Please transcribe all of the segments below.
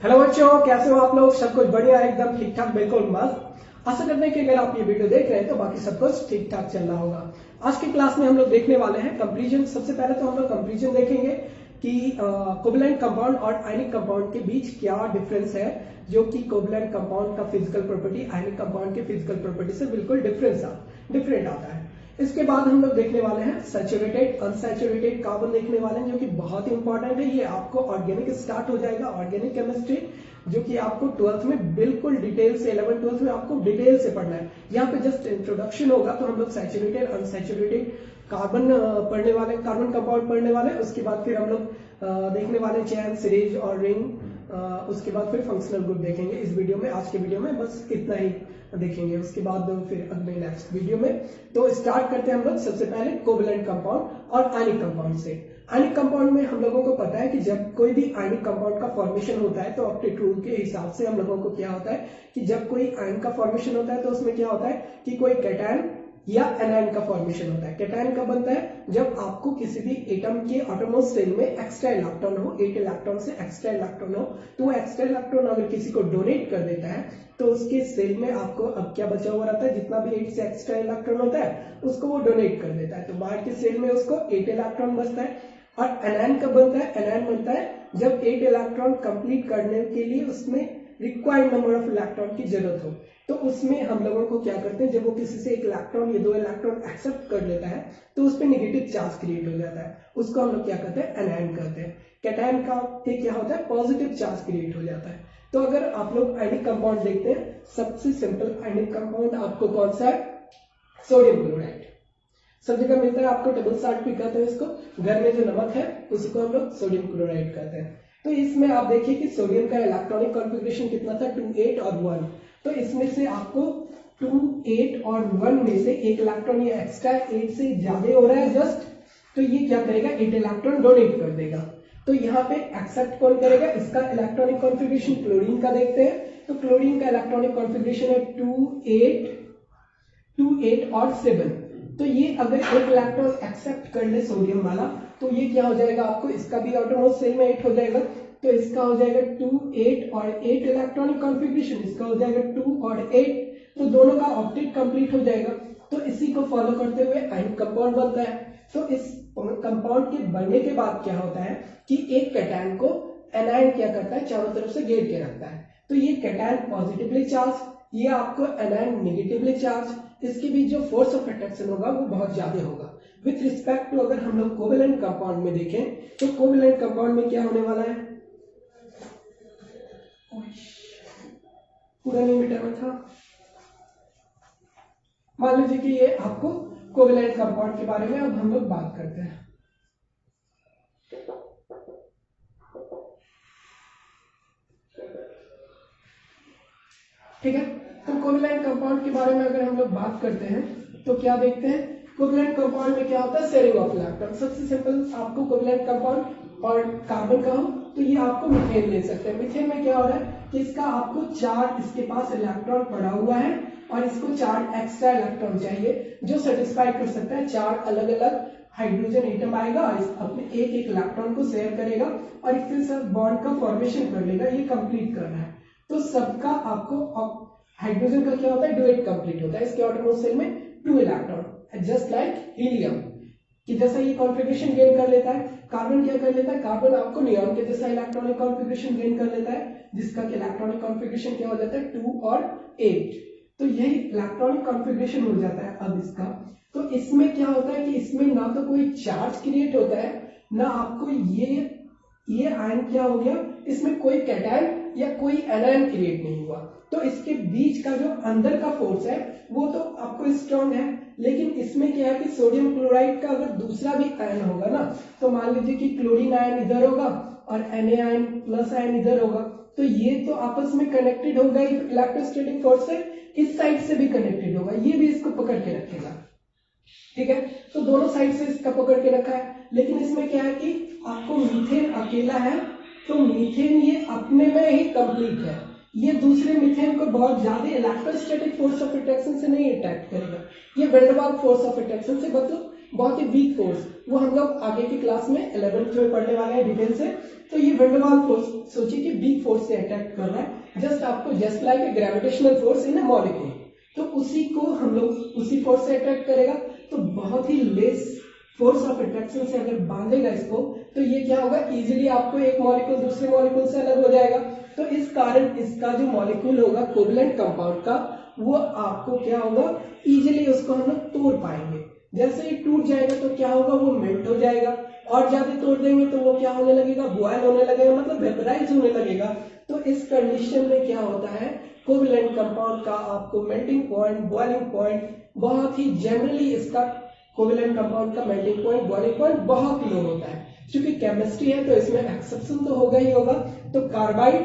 Hello बच्चों, कैसे हो आप लोग? सब कुछ बढ़िया, एकदम ठीक ठाक, बिल्कुल मस्त। आशा करते हैं कि अगर आप ये वीडियो देख रहे हैं तो बाकी सब कुछ ठीक ठाक चल रहा होगा। आज की क्लास में हम लोग देखने वाले हैं कंपैरिजन। सबसे पहले तो हम लोग कंपैरिजन देखेंगे कि कोवैलेंट कंपाउंड और आयनिक कंपाउंड के बीच क्या डिफरेंस है, जो कि कोवैलेंट कंपाउंड का फिजिकल प्रॉपर्टी आयनिक कंपाउंड के फिजिकल प्रॉपर्टी से बिल्कुल डिफरेंट आता है। इसके बाद हम लोग देखने वाले हैं सैचुरेटेड अनसैचुरेटेड कार्बन देखने वाले हैं, जो कि बहुत ही इंपॉर्टेंट है। ये आपको ऑर्गेनिक स्टार्ट हो जाएगा, ऑर्गेनिक केमिस्ट्री, जो कि आपको 12th में बिल्कुल डिटेल से 11 12th में आपको डिटेल से पढ़ना है। यहाँ पे जस्ट इंट्रोडक्शन होगा, तो हम लोग सैचुरेटेड अनसैचुरेटेड कार्बन पढ़ने वाले, कार्बन कंपाउंड पढ़ने वाले। उसके बाद फिर हम लोग देखने वाले चैन, सीरीज और रिंग। उसके बाद फिर फंक्शनल ग्रुप देखेंगे इस वीडियो में। आज के वीडियो में बस इतना ही देखेंगे, उसके बाद फिर अगले नेक्स्ट वीडियो में। तो स्टार्ट करते हैं हम लोग सबसे पहले कोवैलेंट कंपाउंड और आयनिक कंपाउंड से। आयनिक कंपाउंड में हम लोगों को पता है कि जब कोई भी आयनिक कंपाउंड का फॉर्मेशन होता है, तो ऑप्टेट रूल के हिसाब से हम लोगों को क्या होता है कि जब कोई आयन का फॉर्मेशन होता है तो उसमें क्या होता है कि कोई कैटायन या एनायन का फॉर्मेशन होता है। कैटायन कब बनता है? जब आपको किसी भी एटम के एटॉमोस शेल में एक्स्ट्रा इलेक्ट्रॉन हो, 8 इलेक्ट्रॉन से एक्स्ट्रा इलेक्ट्रॉन हो, तो वो एक्स्ट्रा इलेक्ट्रॉन अगर किसी को डोनेट कर देता है तो उसके सेल में आपको अब क्या बचा हुआ रहता है, जितना भी 8 से एक्स्ट्रा इलेक्ट्रॉन होता है उसको वो डोनेट कर देता है। तो बाहर के सेल में उसको 8 इलेक्ट्रॉन बचता है। और एनायन कब बनता है? एनायन बनता है जब 8 इलेक्ट्रॉन कंप्लीट करने के लिए उसमें रिक्वायर्ड नंबर ऑफ इलेक्ट्रॉन की जरूरत हो। तो उसमें हम लोगों को क्या करते हैं, जब वो किसी से 1 इलेक्ट्रॉन या 2 इलेक्ट्रॉन एक्सेप्ट कर लेता है तो उस पर नेगेटिव चार्ज क्रिएट हो जाता है। उसको हम लोग क्या करते हैं? एनायन कहते हैं। कैटायन का क्या होता है? पॉजिटिव चार्ज क्रिएट हो जाता है। तो अगर आप लोग आयनिक कंपाउंड देखते हैं, सबसे सिंपल आयनिक कंपाउंड आपको कौन सा है? Sodium chloride. सब जगह मिलता है आपको, टेबल साल्ट भी कहते हैं इसको। घर में जो नमक है उसको हम लोग सोडियम क्लोराइड कहते हैं। तो इसमें आप देखिए कि सोडियम का इलेक्ट्रॉनिक कॉन्फ़िगरेशन कितना था? 2 8 और 1। तो इसमें से आपको 2 8 और 1 में से एक इलेक्ट्रॉन या एक्स्ट्रा 8 से ज्यादा हो रहा है जस्ट, तो ये क्या करेगा? 8 इलेक्ट्रॉन डोनेट कर देगा। तो यहाँ पे एक्सेप्ट कौन करेगा? इसका इलेक्ट्रॉनिक कॉन्फ़िगरेशन क्लोरीन का देखते हैं। तो क्लोरीन का इलेक्ट्रॉनिक कॉन्फ़िगरेशन है 2 8 और 7। तो ये अगर एक इलेक्ट्रॉन एक्सेप्ट कर ले सोडियम वाला, तो ये क्या हो जाएगा आपको? इसका भी ऑटोमोस्ट सेल में 8 हो जाएगा। तो इसका हो जाएगा 2 8 और 8 इलेक्ट्रॉनिक कॉन्फ़िगरेशन, इसका हो जाएगा 2 और 8। तो दोनों का ऑक्टेट कंप्लीट हो जाएगा। तो इसी को फॉलो करते हुए आयनिक कंपाउंड बनता है। तो इस कंपाउंड के बनने के बाद क्या होता है कि एक कैटायन को एनायन क्या करता है? चारों तरफ से घेर के रखता है। तो ये कैटायन पॉजिटिवली चार्ज, ये आपको एनायन नेगेटिवली चार्ज। इसके बीच जो फोर्स ऑफ अट्रैक्शन होगा वो बहुत ज्यादा होगा। विथ रिस्पेक्ट टू अगर हम लोग कोवैलेंट कंपाउंड में देखें, तो कोवैलेंट कंपाउंड में क्या होने वाला है? पूरा नहीं मिटाना था। मान लीजिए कि ये आपको कोवैलेंट कंपाउंड के बारे में अब हम लोग बात करते हैं। ठीक है, तो कोवैलेंट कंपाउंड के बारे में अगर हम लोग बात करते हैं तो क्या देखते हैं? कोवैलेंट कंपाउंड में क्या होता है? Sharing of electron. सबसे सिंपल आपको कोवैलेंट कंपाउंड और कार्बन का हो तो ये आपको मीथेन ले सकते हैं। मीथेन में क्या हो रहा है कि इसका आपको 4 इसके पास इलेक्ट्रॉन पड़ा हुआ है और इसको 4 एक्स्ट्रा इलेक्ट्रॉन चाहिए, जो सेटिस्फाई कर सकता है 4 अलग अलग हाइड्रोजन एटम आएगा और अपने एक एक इलेक्ट्रॉन को शेयर करेगा और इसके साथ बॉन्ड का फॉर्मेशन कर लेगा। ये कंप्लीट करना है। तो सबका आपको हाइड्रोजन का क्या होता है? डुएट कंप्लीट होता है। इसके ऑटोमोस्ट शेल में 2 इलेक्ट्रॉन, जस्ट लाइक हीलियम कि जैसा ये कॉन्फ़िगरेशन गेन कर लेता है। कार्बन क्या कर लेता है? कार्बन आपको नियॉन के जैसा इलेक्ट्रॉनिक कॉन्फ़िगरेशन गेन कर लेता है, जिसका इलेक्ट्रॉनिक कॉन्फ़िगरेशन क्या हो जाता है? 2 और 8। तो यही इलेक्ट्रॉनिक कॉन्फ़िगरेशन हो जाता है अब इसका। तो इसमें क्या होता है कि इसमें ना तो कोई चार्ज क्रिएट होता है, ना आपको ये आयन क्या हो गया, इसमें कोई कैटायन या कोई एनायन क्रिएट नहीं हुआ। तो इसके बीच का जो अंदर का फोर्स है वो तो आपको स्ट्रांग है, लेकिन इसमें क्या है कि सोडियम क्लोराइड का अगर दूसरा भी आयन होगा ना, तो मान लीजिए कि क्लोरीन आयन इधर होगा और Na आयन प्लस आयन इधर होगा, तो ये तो आपस में कनेक्टेड होगा ही इलेक्ट्रोस्टैटिक फोर्स से। इस साइड से भी कनेक्टेड होगा, ये भी इसको पकड़ के रखेगा। ठीक है, तो दोनों साइड से इसका पकड़ के रखा है। लेकिन इसमें क्या है कि आपको मीथेन अकेला है, तो मीथेन ये अपने में ही कंप्लीट है। ये दूसरे मीथेन को बहुत ज्यादा इलेक्ट्रोस्टैटिक फोर्स ऑफ अट्रैक्शन से नहीं अट्रैक्ट करेगा, ये van der Waals force of attraction से मतलब बहुत ही वीक फोर्स, वो हम लोग आगे की क्लास में 11th में पढ़ने वाले हैं डिटेल से। तो ये वंडरवाल फोर्स सोचिए कि वीक फोर्स से अट्रैक्ट कर रहा है, just like a gravitational force in A molecule. तो उसी को हम लोग उसी फोर्स से अट्रैक्ट करेगा, तो बहुत ही लेस फोर्स ऑफ अट्रैक्शन से अगर बांधेगा इसको, तो ये क्या होगा, इजीली आपको एक मॉलिक्यूल दूसरे मॉलिक्यूल से अलग हो जाएगा। तो इस कारण इसका जो मॉलिक्यूल होगा कोवलेंट कंपाउंड का, वो आपको क्या होगा, इजीली उसको हम लोग तोड़ पाएंगे। जैसे ही टूट जाएगा तो क्या होगा, वो मेल्ट हो जाएगा, और ज्यादा तोड़ देंगे तो वो क्या होने लगेगा, बॉयल होने लगेगा, मतलब वेपराइज होने लगेगा। तो इस कंडीशन में क्या होता है, कोवलेंट कंपाउंड का आपको मेल्टिंग पॉइंट, बॉइलिंग पॉइंट बहुत ही जनरली इसका कोवलेंट कंपाउंड का मेल्टिंग पॉइंट, बॉइलिंग पॉइंट बहुत लो होता है। क्योंकि केमिस्ट्री है तो इसमें एक्सेप्शन तो होगा ही होगा। तो कार्बाइड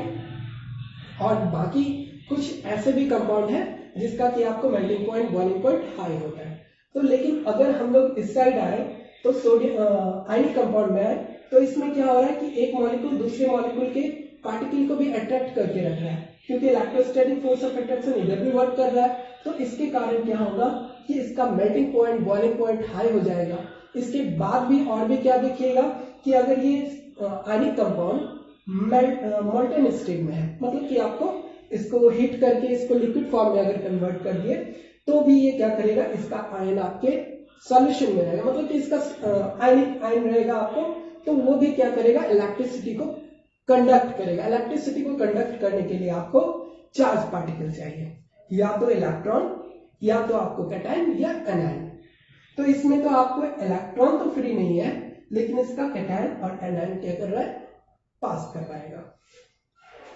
और बाकी कुछ ऐसे भी कंपाउंड है जिसका कि आपको melting point, boiling point high होता है। तो लेकिन अगर हम लोग इस साइड आए तो सोडियम आयनिक कंपाउंड में आए, तो इसमें क्या हो रहा है कि एक मॉलिक्यूल दूसरे मॉलिक्यूल के पार्टिकल को भी अट्रैक्ट करके रख रहा है, क्योंकि इलेक्ट्रोस्टैटिक फोर्स ऑफ अट्रैक्शन इधर भी वर्क कर रहा है। तो इसके कारण क्या होगा कि इसका melting point, boiling point high हो जाएगा। इसके बाद भी और भी क्या देखिएगा कि अगर ये आयनिक कंपाउंड मोल्टन स्टेट में है, मतलब कि आपको इसको हीट करके इसको लिक्विड फॉर्म में अगर कन्वर्ट कर दिए, तो भी ये क्या करेगा, इसका आयन आपके सॉल्यूशन में रहेगा, मतलब कि इसका आयनिक आयन रहेगा आपको, तो वो भी क्या करेगा, इलेक्ट्रिसिटी को कंडक्ट करेगा। इलेक्ट्रिसिटी को कंडक्ट करने के लिए आपको चार्ज पार्टिकल चाहिए, या तो इलेक्ट्रॉन, या तो आपको कैटायन या एनायन। तो इसमें तो आपको इलेक्ट्रॉन तो फ्री नहीं है, लेकिन इसका कैटायन और एनायन क्या कर रहा है, पास कर पाएगा।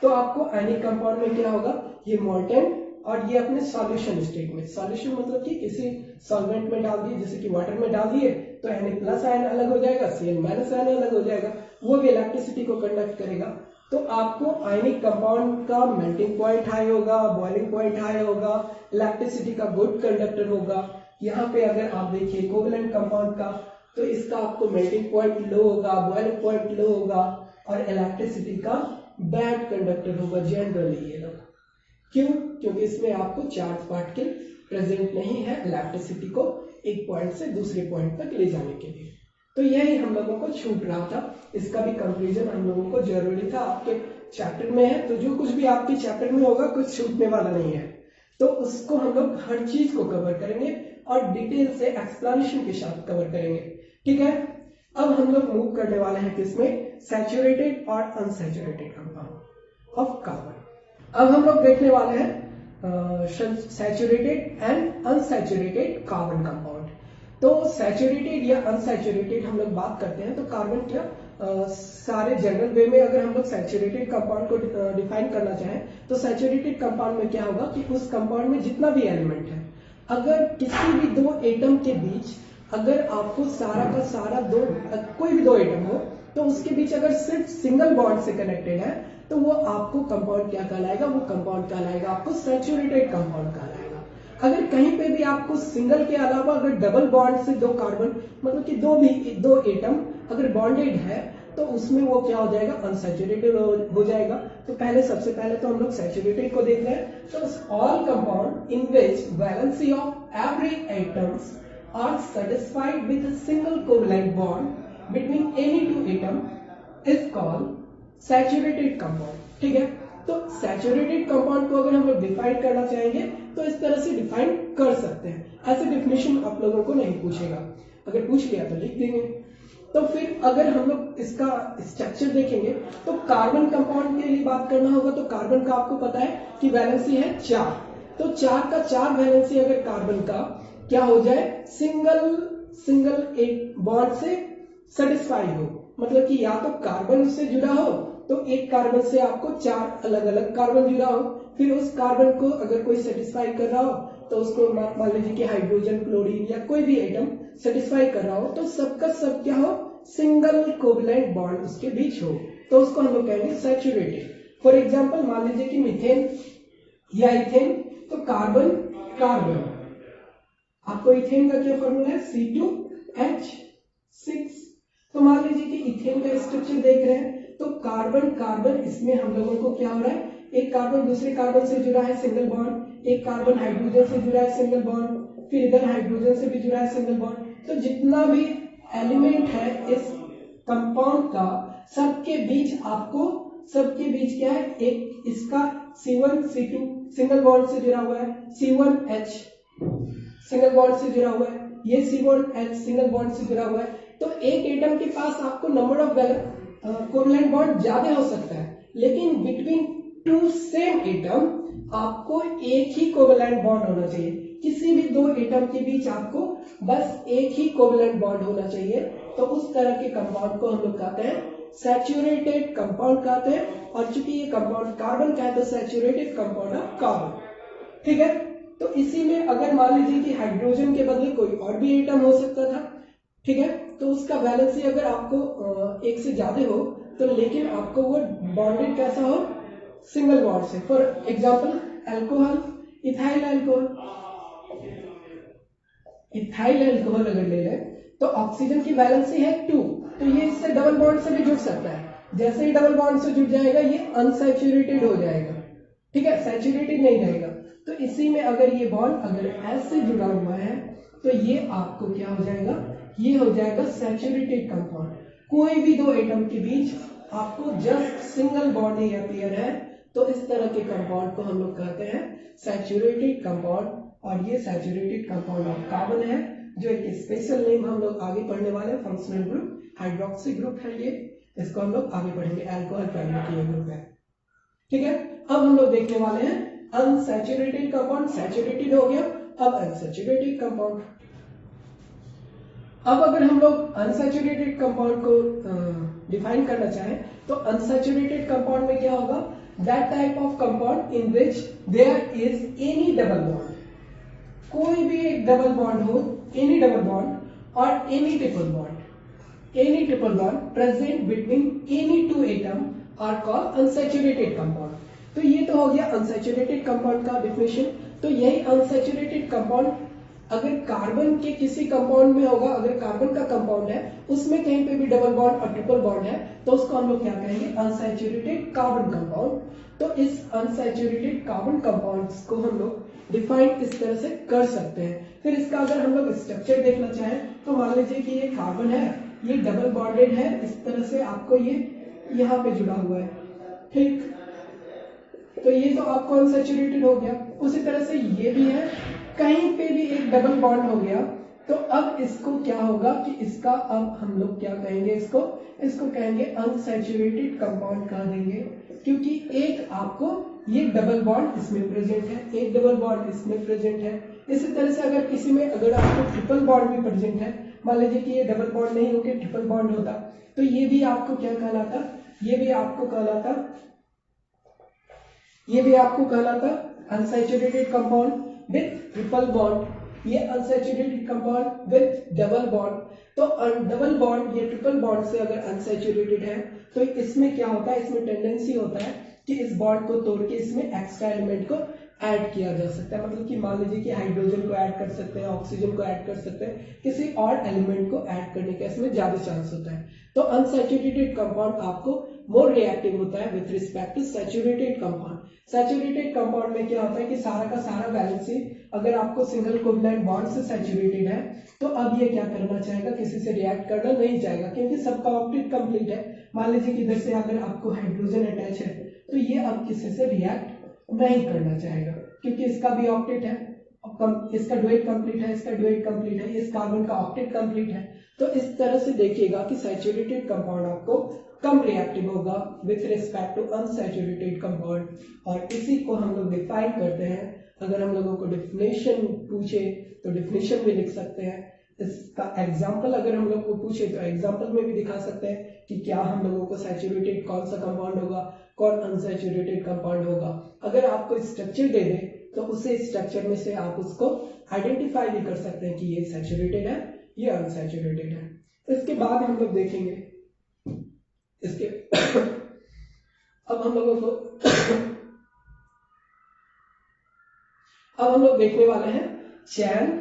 तो आपको आयनिक कंपाउंड में क्या होगा, ये मोल्टेन और ये अपने सॉल्यूशन स्टेट में, सॉल्यूशन मतलब कि किसी सॉल्वेंट में डाल दिए, जैसे कि वाटर में डाल दिए, तो Na+ आयन अलग हो जाएगा, Cl- आयन अलग हो जाएगा, वो भी इलेक्ट्रिसिटी को कंडक्ट करेगा। तो आपको आयनिक कंपाउंड का मेल्टिंग पॉइंट हाई होगा, बॉइलिंग पॉइंट हाई होगा, इलेक्ट्रिसिटी का गुड कंडक्टर होगा। यहाँ पे अगर आप देखिए कोवलेंट कंपाउंड का, तो इसका आपको मेल्टिंग पॉइंट लो होगा, बॉइलिंग पॉइंट लो होगा, और इलेक्ट्रिसिटी का बैड कंडक्टर होगा जनरली ये लोग। क्यों? क्योंकि इसमें आपको चार्ज पार्टिकल प्रेजेंट नहीं है इलेक्ट्रिसिटी को एक पॉइंट से दूसरे पॉइंट तक ले जाने के लिए। तो यही हम लोगों को छूट रहा था, इसका भी कंक्लूजन हम लोगों को जरूरी था। आपके चैप्टर में है तो जो कुछ भी आपके चैप्टर में होगा कुछ छूटने वाला नहीं है, तो उसको हम लोग हर चीज को कवर करेंगे और डिटेल से एक्सप्लेनेशन के साथ कवर करेंगे। ठीक है, अब हम लोग मूव करने वाले हैं किसमें, सैचुरेटेड और अनसैचुरेटेड कंपाउंड ऑफ कार्बन। अब हम लोग देखने वाले हैं saturated and unsaturated carbon compound. तो सैचुरेटेड या अनसैचुरेटेड हम लोग बात करते हैं तो कार्बन क्या सारे जनरल वे में अगर हम लोग सैचुरेटेड कंपाउंड को डिफाइन करना चाहें, तो सैचुरेटेड कंपाउंड में क्या होगा कि उस कंपाउंड में जितना भी एलिमेंट है, अगर किसी भी दो एटम के बीच अगर आपको सारा का सारा कोई भी दो एटम हो, तो उसके बीच अगर सिर्फ सिंगल बॉन्ड से कनेक्टेड है, तो वो आपको कंपाउंड क्या कहलाएगा, वो कंपाउंड कहलाएगा आपको सैचुरेटेड कंपाउंड कहलाएगा। अगर कहीं पे भी आपको सिंगल के अलावा अगर डबल बॉन्ड से दो कार्बन, मतलब कि दो एटम अगर बॉन्डेड है, तो उसमें वो क्या हो जाएगा, अनसैचुरेटेड हो जाएगा। तो सबसे पहले तो हम लोग सैचुरेटेड को देख रहे हैं। तो all compound in which valency of every atoms are satisfied with a single covalent bond between any two atom is called saturated compound। ठीक है, तो सैचुरेटेड कंपाउंड को अगर हम लोग डिफाइन करना चाहेंगे तो इस तरह से डिफाइन कर सकते हैं। ऐसे डेफिनेशन आप लोगों को नहीं पूछेगा, अगर पूछ लिया तो लिख देंगे। तो फिर अगर हम लोग इसका स्ट्रक्चर देखेंगे तो कार्बन कंपाउंड के लिए बात करना होगा, तो कार्बन का आपको पता है कि वैलेंसी है 4। तो 4 का 4 वैलेंसी अगर कार्बन का क्या हो जाए, सिंगल एक बॉन्ड से सेटिस्फाई हो, मतलब कि या तो कार्बन से जुड़ा हो, तो एक कार्बन से आपको 4 अलग अलग कार्बन जुड़ा हो, फिर उस कार्बन को अगर कोई सेटिस्फाई कर रहा हो, तो उसको मान लीजिए कि हाइड्रोजन, क्लोरीन या कोई भी एटम सेटिस्फाई कर रहा हो, तो सबका सब क्या हो, सिंगल कोवलेंट बॉन्ड उसके बीच हो, तो उसको हम लोग कहेंगे सैचुरेटेड। फॉर एग्जाम्पल मान लीजिए कि मीथेन या इथेन, तो कार्बन कार्बन, आपको इथेन का क्या फॉर्मूला है, C2H6। तो मान लीजिए कि इथेन का स्ट्रक्चर देख रहे हैं, तो कार्बन कार्बन, इसमें हम लोगों को क्या हो रहा है, एक कार्बन दूसरे कार्बन से जुड़ा है सिंगल बॉन्ड, एक कार्बन हाइड्रोजन से जुड़ा है सिंगल बॉन्ड, फिर इधर हाइड्रोजन से भी जुड़ा है सिंगल बॉन्ड, तो जितना भी एलिमेंट है इस कंपाउंड का सबके बीच क्या है, एक इसका C1C2 सिंगल बॉन्ड से जुड़ा हुआ है, C1H सिंगल बॉन्ड से जुड़ा हुआ है, ये C1H सिंगल बॉन्ड से जुड़ा हुआ है। तो एक एटम के पास आपको नंबर ऑफ कोवैलेंट बॉन्ड ज्यादा हो सकता है, लेकिन बिटवीन टू सेम एटम आपको एक ही कोवैलेंट बॉन्ड होना चाहिए। किसी भी दो एटम के बीच आपको बस एक ही कोवैलेंट बॉन्ड होना चाहिए। तो उस तरह के कंपाउंड को हम लोग कहते हैं सैचुरेटेड कंपाउंड कहते हैं। और चूंकि ये कंपाउंड कार्बन का है तो सैचुरेटेड कंपाउंड ऑफ कार्बन, ठीक है। तो इसी में अगर मान लीजिए कि हाइड्रोजन के बदले कोई और भी एटम हो सकता था, ठीक है, तो उसका वैलेंसी अगर आपको एक से ज्यादा हो तो लेकिन आपको वो बॉन्डेड कैसा हो, सिंगल बॉन्ड से। For example alcohol, ethyl alcohol अगर ले लें तो ऑक्सीजन की वैलेंसी है 2, तो ये इससे डबल बॉन्ड से भी जुड़ सकता है। जैसे ही डबल बॉन्ड से जुड़ जाएगा ये अनसैचुरेटेड हो जाएगा, ठीक है, सैचुरेटेड नहीं रहेगा। तो इसी में अगर ये बॉन्ड अगर एस से जुड़ा हुआ है तो ये आपको क्या हो जाएगा, ये हो जाएगा सैचुरेटेड कंपाउंड। कोई भी दो एटम के बीच आपको जस्ट सिंगल बॉन्ड ही अपीयर है तो इस तरह के कंपाउंड को हम लोग कहते हैं सैचुरेटेड कंपाउंड। और ये सैचुरेटेड कंपाउंड ऑफ कार्बन है, जो एक स्पेशल नेम हम लोग आगे पढ़ने वाले हैं, फंक्शनल ग्रुप हाइड्रोक्सी ग्रुप है ये, इसको हम लोग आगे पढ़ेंगे। अल्कोहल फैमिली की ये ग्रुप है, ठीक है। अब हम लोग देखने वाले हैं अनसैचुरेटेड कंपाउंड। सैचुरेटेड हो गया, अब अनसैचुरेटेड कंपाउंड। अब अगर हम लोग अनसैचुरेटेड कंपाउंड को डिफाइन करना चाहें तो अनसैचुरेटेड कंपाउंड में क्या होगा, that type of compound in which there is any double bond, कोई भी एक डबल बॉन्ड हो, एनी डबल बॉन्ड और any triple bond present between any two atom are called unsaturated compound. तो ये तो हो गया अनसैचुरेटेड कंपाउंड का डिफिनेशन। तो यही अनसैचुरेटेड कंपाउंड अगर कार्बन के किसी कंपाउंड में होगा, अगर कार्बन का कंपाउंड है उसमें कहीं पे भी डबल बॉन्ड और ट्रिपल बॉन्ड है तो उसको हम लोग क्या कहेंगे, अनसैचुरेटेड कार्बन कंपाउंड। तो इस अनसैचुरेटेड कार्बन कंपाउंड्स को हम लोग डिफाइन इस तरह से कर सकते हैं। फिर इसका अगर हम लोग स्ट्रक्चर देखना चाहें तो मान लीजिए कि ये कार्बन है, ये डबल बॉन्डेड है, इस तरह से आपको ये यहाँ पे जुड़ा हुआ है, ठीक। तो ये तो आपको अनसैचुरेटेड हो गया। उसी तरह से ये भी है, कहीं पे भी एक डबल बॉन्ड हो गया तो अब इसको क्या होगा कि इसका अब हम लोग क्या कहेंगे, इसको कहेंगे अनसैचुरेटेड कंपाउंड कह देंगे, क्योंकि एक आपको ये डबल बॉन्ड इसमें प्रेजेंट है, एक डबल बॉन्ड इसमें प्रेजेंट है। इसी तरह से अगर किसी में अगर आपको ट्रिपल बॉन्ड भी प्रेजेंट है, मान लीजिए कि ये डबल बॉन्ड नहीं होकर ट्रिपल बॉन्ड होता तो ये भी आपको क्या कहलाता, ये भी आपको कहलाता unsaturated compound with triple bond. ये unsaturated compound with double bond. तो डबल बॉन्ड या ट्रिपल बॉन्ड से अगर अनसैचुरेटेड है तो इसमें क्या होता है, इसमें टेंडेंसी होता है कि इस बॉन्ड को तोड़ के इसमें एक्स्ट्रा एलिमेंट को ऐड किया जा सकता है। मतलब कि मान लीजिए कि हाइड्रोजन को ऐड कर सकते हैं, ऑक्सीजन को ऐड कर सकते हैं, किसी और एलिमेंट को ऐड करने का इसमें ज्यादा चांस होता है। तो अनसैचुरेटेड कंपाउंड आपको मोर रिएक्टिव होता है with respect to saturated compound. Saturated compound में क्या होता है कि सारा का सारा वैलेंसी अगर आपको सिंगल कोवैलेंट बॉन्ड से सैचुरेटेड है तो अब ये क्या करना चाहेगा, किसी से रिएक्ट करना नहीं चाहेगा, क्योंकि सबका ऑप्टिक कंप्लीट है। मान लीजिए कि इधर से अगर आपको हाइड्रोजन अटैच है तो ये अब किसी से रिएक्ट नहीं करना चाहेगा, क्योंकि इसका भी ऑक्टेट है, इसका डुएट कंप्लीट है, इसका डुएट कंप्लीट है, इस कार्बन का ऑक्टेट कंप्लीट है। तो इस तरह से देखिएगा कि सैचुरेटेड कंपाउंड आपको कम रिएक्टिव होगा with respect to unsaturated compound. और इसी को हम लोग डिफाइन करते हैं। अगर हम लोगों को डिफिनेशन पूछे तो डिफिनेशन भी लिख सकते हैं। इसका एग्जाम्पल अगर हम लोग को पूछे तो एग्जाम्पल में भी दिखा सकते हैं कि क्या हम लोगों को सैचुरेटेड कौन सा कंपाउंड होगा, कौन अनसैचुरेटेड कंपाउंड होगा। अगर आपको स्ट्रक्चर दे दे तो उसे स्ट्रक्चर में से आप उसको आइडेंटिफाई भी कर सकते हैं कि ये सैचुरेटेड है, ये अनसैचुरेटेड है। इसके बाद हम लोग देखेंगे इसके अब हम लोग देखने वाले हैं चैन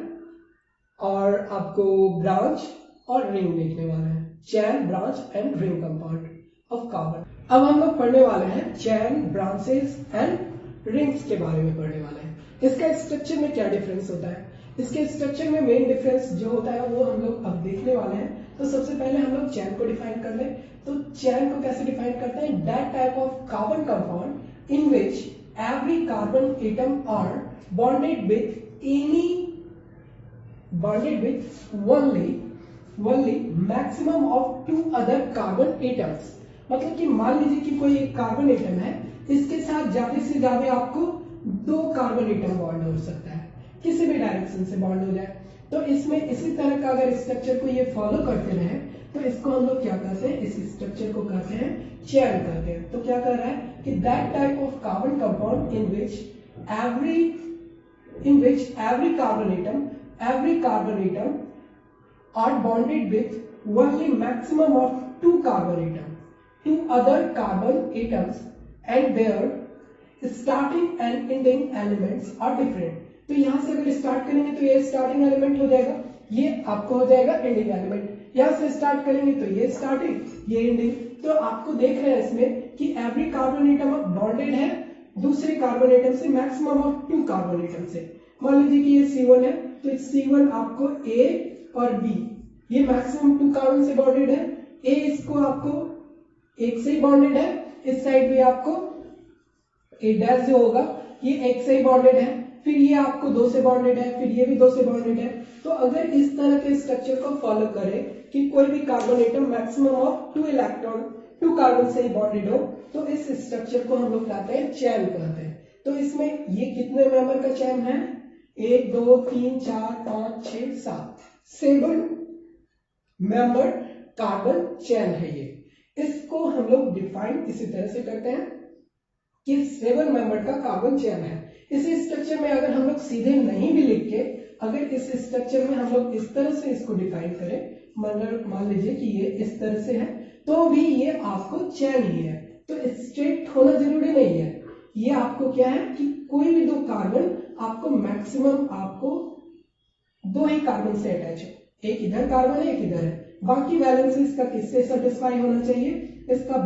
और आपको ब्रांच और रिंग देखने वाले हैं। Chain, branch and ring compound of carbon. अब हम लोग पढ़ने वाले हैं चैन, ब्रांचेस एंड रिंग्स के बारे में पढ़ने वाले हैं। इसका स्ट्रक्चर में क्या डिफरेंस होता है। इसके स्ट्रक्चर में मेन डिफरेंस जो होता है वो हम लोग अब देखने वाले हैं। तो सबसे पहले हम लोग चैन को डिफाइन कर लें। तो चैन को कैसे डिफाइन करते हैं? That type of carbon compound in which every carbon atom are bonded with only maximum of 2 other carbon atoms. मतलब कि मान लीजिए कि कोई एक कार्बन एटम है, इसके साथ ज्यादा से ज्यादा आपको 2 कार्बन एटम बॉन्ड हो सकता है, किसी भी डायरेक्शन से बॉन्ड हो जाए। तो इसमें इसी तरह का अगर स्ट्रक्चर को ये फॉलो करते रहे तो इसको हम लोग क्या कहते हैं? इस स्ट्रक्चर को कहते हैं चैन कहते हैं। तो क्या कर रहा है कि that type of carbon compound in which every carbon atom are bonded with only maximum of 2 carbon atom to other carbon atoms and there starting and ending elements are different. तो यहां से अगर स्टार्ट करेंगे तो ये starting element हो जाएगा, ये आपको हो जाएगा एंडिंग एलिमेंट। यहां से स्टार्ट करेंगे तो ये स्टार्टिंग, ये एंडिंग। तो आपको देख रहे हैं इसमें कि एवरी कार्बन एटम बॉन्डेड है दूसरे कार्बन एटम से मैक्सिमम ऑफ 2 कार्बन एटम से। मान लीजिए कि ये C1 है, तो C1 आपको A और B ये मैक्सिमम 2 कार्बन से बॉन्डेड है। A इसको आपको एक से ही बॉन्डेड है, इस साइड भी आपको A डैश जो होगा ये एक से ही बॉन्डेड है, फिर ये आपको 2 से बॉन्डेड है, फिर ये भी 2 से बॉन्डेड है। तो अगर इस तरह के स्ट्रक्चर को फॉलो करें कि कोई भी carbon atom maximum of 2 carbon से ही बॉन्डेड हो, तो इस स्ट्रक्चर को हम लोग कहते हैं चैन कहते हैं। तो इसमें ये कितने मेंबर का चैन है? 1 2 3 4 5 6 7 मेंबर कार्बन चैन है ये। इसको हम लोग डिफाइन इसी तरह से करते हैं कि 7 मेंबर का कार्बन चैन है। इस स्ट्रक्चर में अगर हम लोग सीधे नहीं भी लिख के, अगर इस स्ट्रक्चर में हम लोग इस तरह से इसको डिफाइन करें, मान लीजिए कि ये इस तरह से है, तो भी ये आपको चैन ही है। तो स्ट्रेट होना जरूरी नहीं है, ये आपको क्या है कि कोई भी 2 कार्बन आपको मैक्सिमम आपको 2 ही कार्बन से अटैच है, एक इधर कार्बन है एक इधर है। बाकी वैलेंसी इसका किससे सेटिस्फाई होना चाहिए? इसका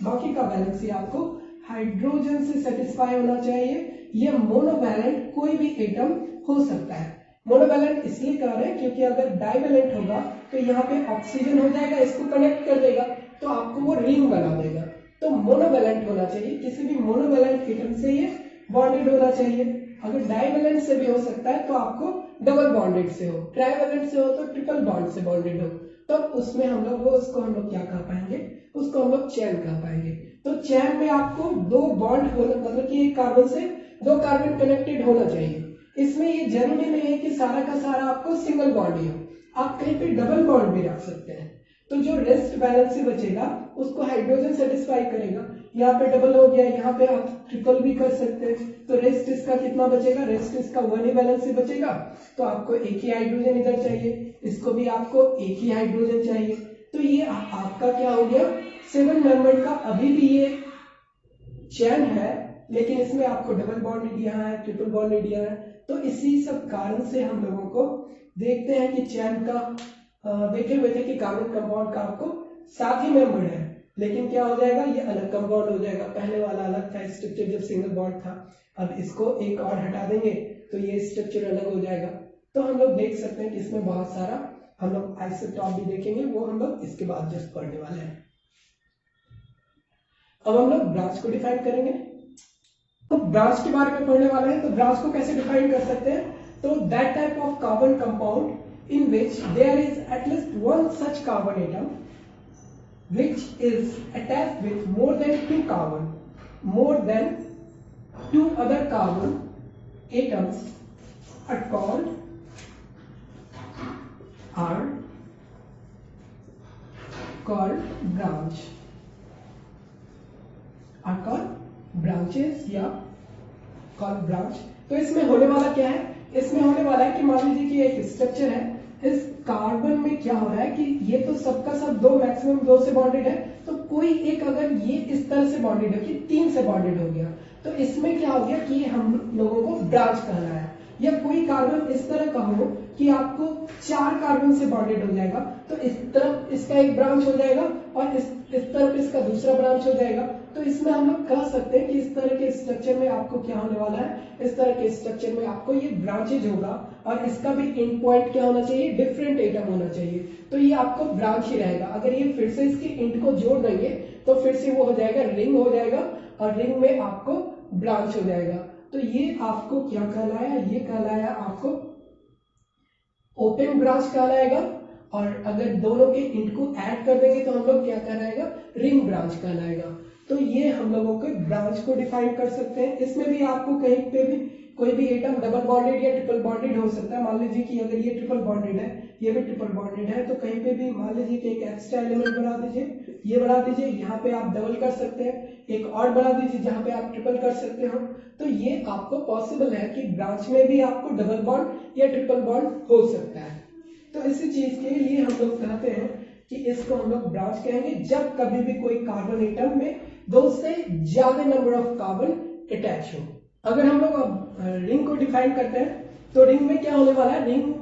बाकी का वैलेंसी आपको हाइड्रोजन से सेटिस्फाई होना चाहिए। ये मोनोवैलेंट कोई भी एटम हो सकता है। मोनोवैलेंट इसलिए कह रहे हैं क्योंकि अगर डाइवैलेंट होगा तो यहाँ पे ऑक्सीजन हो जाएगा, इसको कनेक्ट कर देगा तो आपको वो रिंग बना देगा। तो मोनोवैलेंट होना चाहिए, किसी भी मोनोवैलेंट एटम से ये बॉन्डेड होना चाहिए। अगर डाइवैलेंट से भी हो सकता है तो आपको डबल बॉन्डेड से हो, ट्राइवैलेंट से हो तो ट्रिपल बॉन्ड से बॉन्डेड हो, तब उसमें हम लोग उसको हम लोग क्या कह पाएंगे? उसको हम लोग चैन कह पाएंगे। तो चैन में आपको 2 बॉन्ड होना, मतलब कि एक कार्बन से 2 कार्बन कनेक्टेड होना चाहिए। इसमें ये जरूरी नहीं है कि सारा का सारा आपको सिंगल बॉन्ड ही हो, आप कहीं पे डबल बॉन्ड भी रख सकते हैं। तो जो रेस्ट बैलेंस बचेगा उसको हाइड्रोजन सेटिस्फाई करेगा। यहाँ पे डबल हो गया, यहाँ पे आप ट्रिपल भी कर सकते हैं। तो रेस्ट इसका कितना बचेगा? रेस्ट इसका 1 ही बैलेंस बचेगा। तो आपको एक ही हाइड्रोजन इधर चाहिए, इसको भी आपको एक ही हाइड्रोजन चाहिए। तो ये आपका क्या हो गया? 7 मेंबर का अभी भी ये चैन है, लेकिन इसमें आपको डबल बॉन्ड नहीं दिया है, ट्रिपल बॉन्ड नहीं दिया है। तो इसी सब कारण से हम लोगों को देखते हैं कि चैन का देखे हुए थे कि कार्बन कंपाउंड का आपको 7 ही मेंबर है, लेकिन क्या हो जाएगा? ये अलग कंपाउंड हो जाएगा। पहले वाला अलग था स्ट्रक्चर जब सिंगल बॉन्ड था, अब इसको एक और हटा देंगे तो ये स्ट्रक्चर अलग हो जाएगा। तो हम लोग देख सकते हैं कि इसमें बहुत सारा हम लोग आइसोटॉप भी देखेंगे, वो हम लोग इसके बाद जस्ट पढ़ने वाले हैं। अब हम लोग ब्रांच को डिफाइन करेंगे। तो ब्रांच के बारे में पढ़ने वाले हैं। तो ब्रांच को कैसे डिफाइन कर सकते हैं? तो that type of carbon compound in which there is at least one such carbon atom which is attached with more than 2 other carbon atoms are called branches या called branch। तो इसमें होने वाला क्या है? इसमें होने वाला है कि मान लीजिए कि एक स्ट्रक्चर है, इस कार्बन में क्या हो रहा है कि ये तो सबका सब 2 मैक्सिमम 2 से बॉन्डेड है, तो कोई एक अगर ये इस तरह से बॉन्डेड है कि 3 से बॉन्डेड हो गया, तो इसमें क्या हो गया कि हम लोगों को ब्रांच कहना है। या कोई कार्बन इस तरह का हो कि आपको 4 कार्बन से बॉन्डेड हो जाएगा, तो इस तरफ इसका एक ब्रांच हो जाएगा और इस तरफ इसका दूसरा ब्रांच हो जाएगा। तो इसमें हम लोग कह सकते हैं कि इस तरह के स्ट्रक्चर में आपको क्या होने वाला है, इस तरह के स्ट्रक्चर में आपको ये ब्रांचेज होगा और इसका भी एंड पॉइंट क्या होना चाहिए, डिफरेंट एटम होना चाहिए। तो ये आपको ब्रांच ही रहेगा। अगर ये फिर से इसके एंड को जोड़ देंगे तो फिर से वो हो जाएगा रिंग हो जाएगा और रिंग में आपको ब्रांच हो जाएगा। तो ये आपको क्या कहलाया, ये कहलाया आपको ओपन ब्रांच कहलाएगा। और अगर दोनों के एंड को ऐड कर देंगे तो हम लोग क्या कहलाएगा, रिंग ब्रांच कहलाएगा। तो ये हम लोगों के ब्रांच को डिफाइन कर सकते हैं। इसमें भी आपको कहीं पे भी कोई भी एटम डबल बॉन्डेड या ट्रिपल बॉन्डेड हो सकता है। मान लीजिए कि अगर ये ट्रिपल बॉन्डेड है, ये भी ट्रिपल बॉन्डेड है, तो कहीं पे भी मान लीजिए कि एक एक्स्ट्रा एलिमेंट बना दीजिए, ये बढ़ा दीजिए, यहाँ पे आप डबल कर सकते हैं, एक और बढ़ा दीजिए जहां पे आप ट्रिपल कर सकते हो। तो ये आपको पॉसिबल है कि ब्रांच में भी आपको डबल बॉन्ड या ट्रिपल बॉन्ड हो सकता है। तो इसी चीज के लिए हम लोग कहते हैं कि इसको हम लोग ब्रांच कहेंगे जब कभी भी कोई कार्बन एटम में दो से ज्यादा नंबर ऑफ कार्बन अटैच हो। अगर हम लोग अब रिंग को डिफाइन करते हैं तो रिंग में क्या होने वाला है, रिंग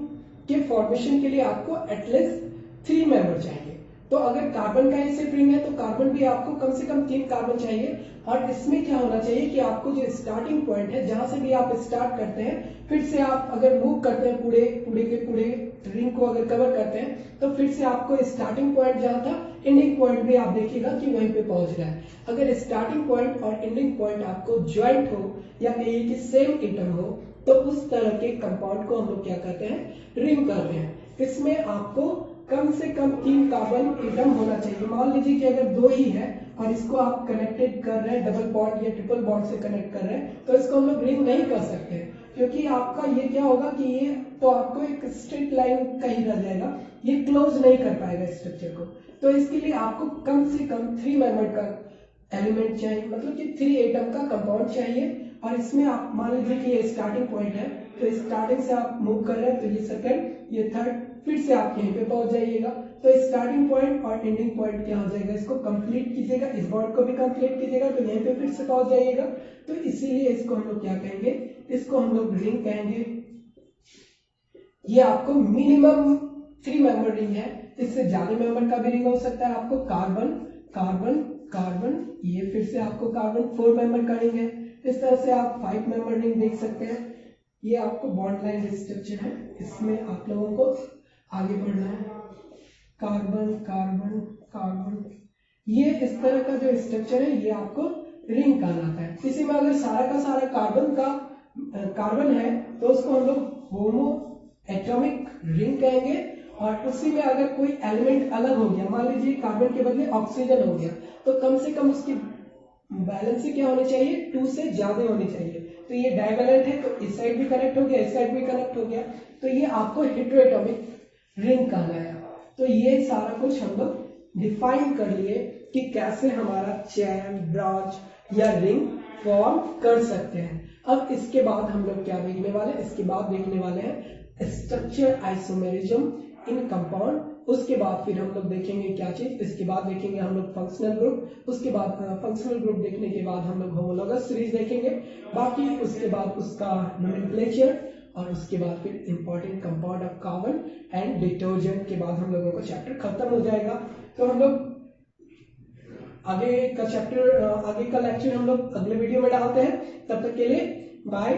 के फॉर्मेशन के लिए आपको एटलीस्ट 3 मेंबर चाहिए। तो अगर कार्बन का ही सिर्फ रिंग है तो कार्बन भी आपको कम से कम 3 कार्बन चाहिए। और इसमें क्या होना चाहिए कि आपको जो स्टार्टिंग पॉइंट है, जहां से भी आप स्टार्ट करते हैं, फिर से आप अगर मूव करते हैं पूरे के पूरे रिंग को अगर कवर करते हैं तो फिर से आपको स्टार्टिंग पॉइंट जहां था, एंडिंग पॉइंट भी आप देखिएगा कि वहीं पे पहुंच रहा है। अगर स्टार्टिंग पॉइंट और एंडिंग पॉइंट आपको ज्वाइंट हो या कहिए कि सेम एटम हो तो उस तरह के कंपाउंड को हम लोग क्या कहते हैं, रिंग कहते हैं। इसमें आपको कम से कम 3 कार्बन एटम होना चाहिए। मान लीजिए कि अगर 2 ही है और इसको आप कनेक्टेड कर रहे हैं डबल बॉन्ड या ट्रिपल बॉन्ड से कनेक्ट कर रहे हैं तो इसको हम लोग रिंग नहीं कर सकते, क्योंकि आपका ये क्या होगा कि ये तो आपको एक स्ट्रेट लाइन का ही रह जाएगा, ये क्लोज नहीं कर पाएगा स्ट्रक्चर को। तो इसके लिए आपको कम से कम 3 मेंबर का एलिमेंट चाहिए, मतलब कि 3 एटम का कंपाउंड चाहिए। और इसमें आप मान लीजिए कि ये स्टार्टिंग पॉइंट है, तो स्टार्टिंग से आप मूव कर रहे हैं तो ये सेकंड, ये थर्ड, फिर से आप यहीं पे पहुंच जाइएगा। तो स्टार्टिंग पॉइंट और एंडिंग पॉइंट क्या हो जाएगा, इसको कंप्लीट कीजिएगा, इस बॉन्ड को भी कंप्लीट कीजिएगा तो यहीं पे फिर से पहुंच जाइएगा। तो इसीलिए इसको हम लोग क्या कहेंगे, इसको हम लोग रिंग कहेंगे। ये आपको मिनिमम 3 मेंबर रिंग है, इससे ज्यादा मेंबर का भी रिंग हो सकता है। आपको कार्बन कार्बन कार्बन, ये फिर से आपको कार्बन 4 मेंबर का रिंग है। इस तरह से आप 5 मेंबर रिंग देख सकते हैं। ये आपको बॉन्ड लाइन स्ट्रक्चर है, इसमें आप लोगों को आगे बढ़ना है। कार्बन कार्बन कार्बन, ये इस तरह का जो स्ट्रक्चर है ये आपको रिंग कहलाता है। इसी में अगर सारा का सारा कार्बन है तो उसको हम लोग होमो एटॉमिक रिंग कहेंगे। और उसी में अगर कोई एलिमेंट अलग हो गया, मान लीजिए कार्बन के बदले ऑक्सीजन हो गया, तो कम से कम उसकी बैलेंस क्या होनी चाहिए, 2 से ज्यादा होनी चाहिए। तो ये डाइवैलेंट है तो इस साइड भी कनेक्ट हो गया, इस साइड भी कनेक्ट हो गया, तो ये आपको हेटेरोएटॉमिक रिंग कहलाया। तो ये सारा कुछ हम लोग डिफाइन कर लिए कि कैसे हमारा चैन, ब्रांच या रिंग फॉर्म कर सकते हैं। अब इसके बाद हम लोग क्या देखने वाले हैं, इसके बाद देखने वाले हैं स्ट्रक्चर आइसोमेरिज्म इन कंपाउंड। उसके बाद फिर हम लोग देखेंगे क्या चीज, इसके बाद देखेंगे हम लोग फंक्शनल ग्रुप। उसके बाद फंक्शनल ग्रुप देखने के बाद हम लोग होमोलॉगस सीरीज देखेंगे। बाकी उसके बाद उसका नोमेनक्लेचर और उसके बाद फिर important compound of carbon and detergent के बाद हम लोगों का चैप्टर खत्म हो जाएगा। तो हम लोग आगे का चैप्टर, आगे का लेक्चर हम लोग अगले वीडियो में डालते हैं। तब तक के लिए बाय।